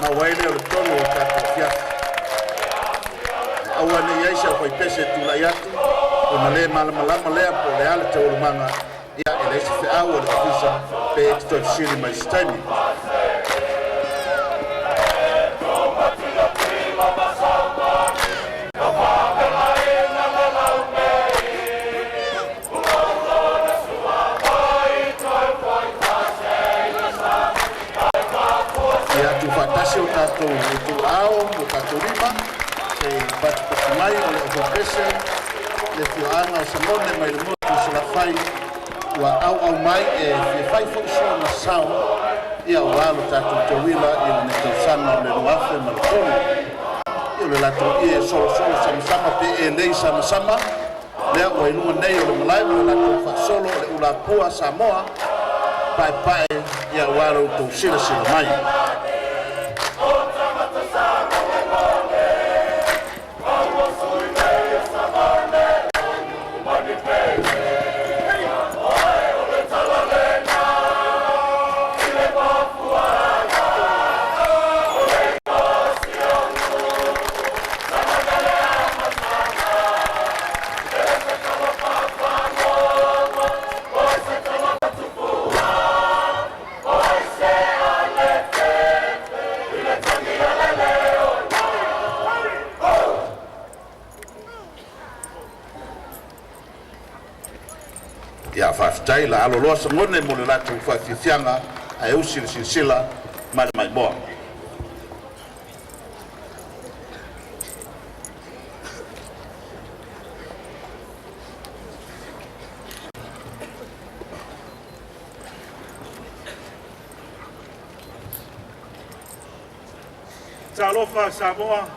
ma waile o le tonu o tātou fiafi. Aua nei aisa o pese tulai atu, o na le malamalama lea po le ale te urumanga, ia e leisi fe au o le ofisa pe ekito fisiri mai staimi. Fatasi o tātou ao, o tātou rima, e pati mai o le ofopese, le fioanga o samone mai le motu se la fai, ua au mai e fai fokisio na sao, ia o alo tātou te wila, i le netausanga o le ruafe ma le tonu. I o le lato i e solo sama pe e lei sama, lea ua ilunga nei o le malai, o le lato fa solo, le ulapua Samoa, pai, ia o alo tau sila mai. Tai la alo loa sangone mo le latu whawhiwhianga a eusi le silsila mai moa. Talofa Samoa.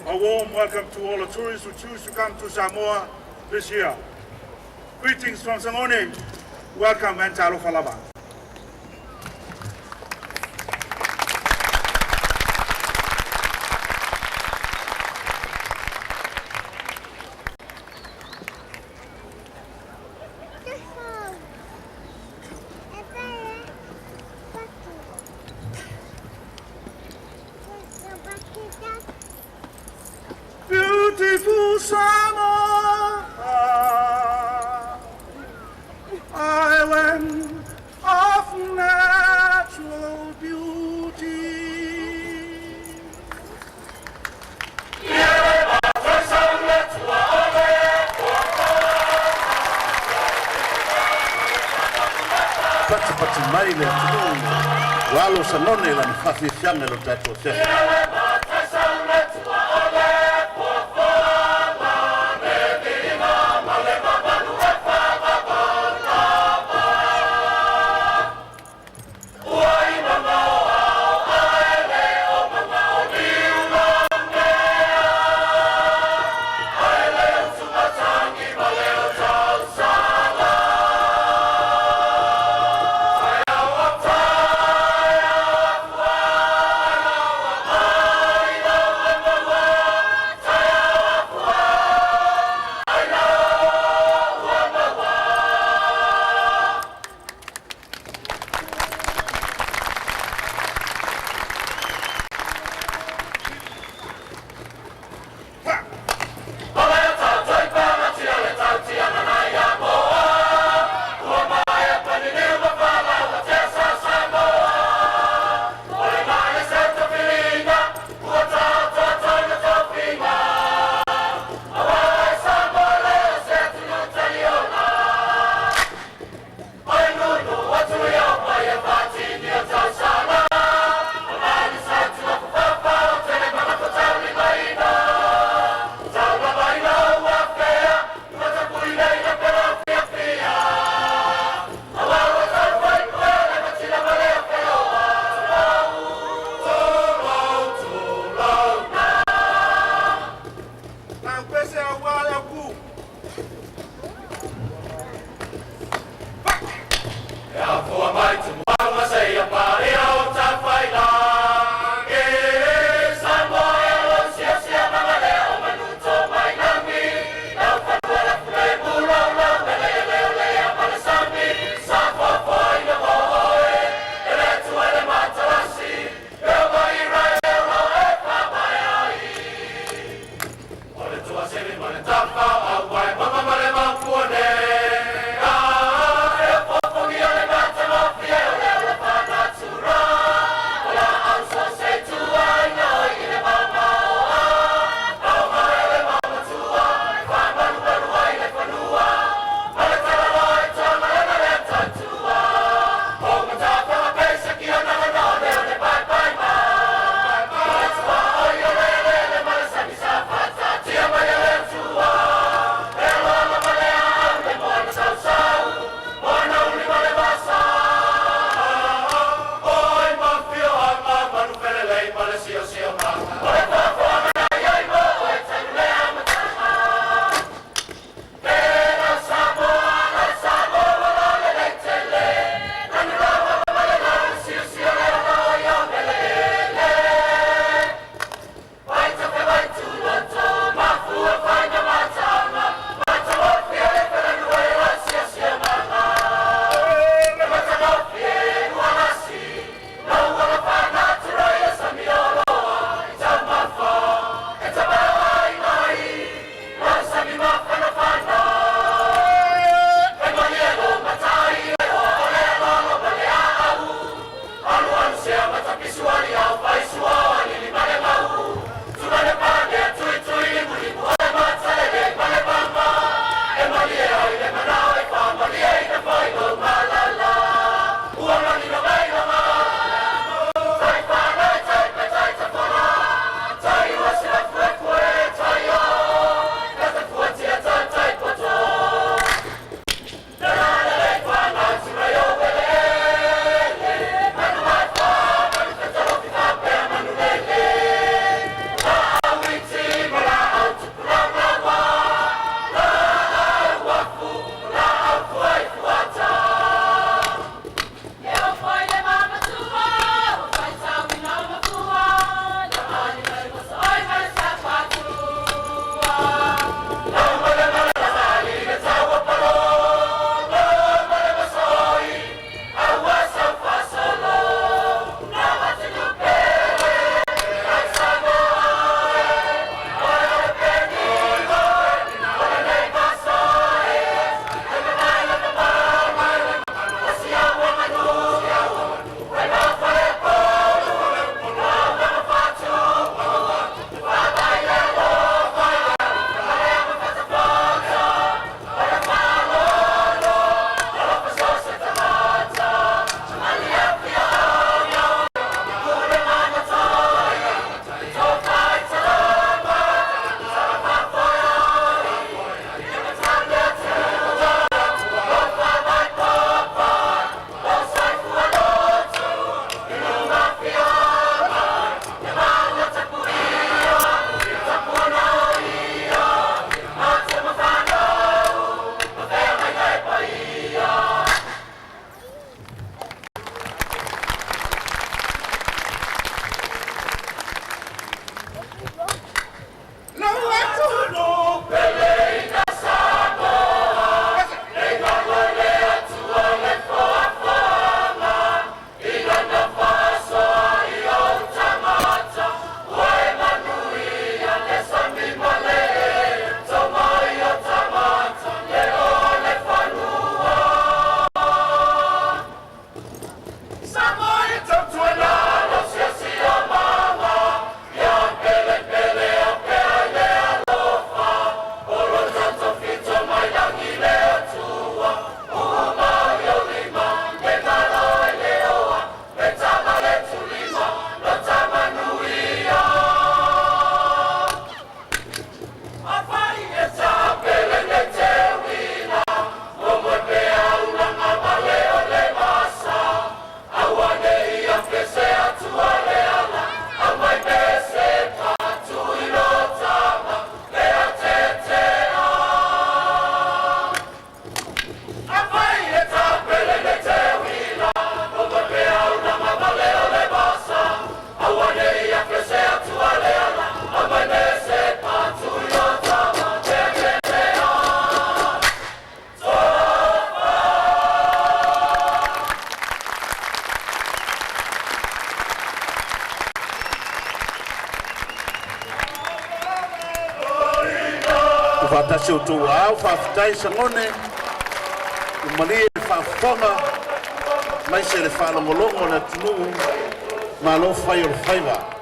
A warm welcome to all the tourists who choose to come to Samoa this year. Greetings from Sangone. Welcome and talofa lava. Beautiful Samoa, island of natural beauty. Pati mai le tunu, walo sanone la whawhiwhianga lo tātou fianga. Fatasi o tu au fafitai sangone umani fafonga mai se le fa longo na tunu malo fai o faiva